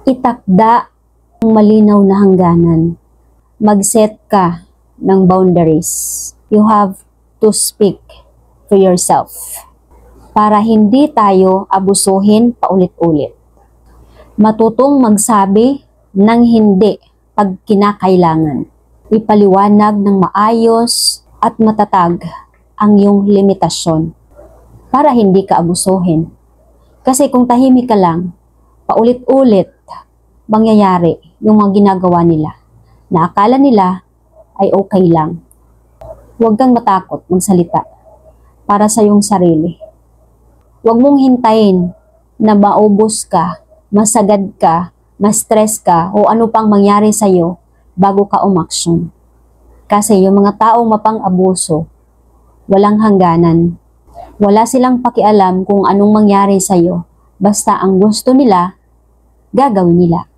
Itakda ang malinaw na hangganan. Mag-set ka ng boundaries. You have to speak to yourself para hindi tayo abusuhin paulit-ulit. Matutong magsabi ng hindi pag kinakailangan. Ipaliwanag ng maayos at matatag ang iyong limitasyon para hindi ka abusuhin. Kasi kung tahimik ka lang, paulit-ulit mangyayari yung mga ginagawa nila na akala nila ay okay lang. Huwag kang matakot magsalita para sa iyong sarili. Huwag mong hintayin na maubos ka, masagad ka, ma-stress ka o ano pang mangyari sa iyo bago ka umaksyon. Kasi yung mga taong mapang-abuso, walang hangganan. Wala silang pakialam kung anong mangyari sa iyo. Basta ang gusto nila, gagawin nila.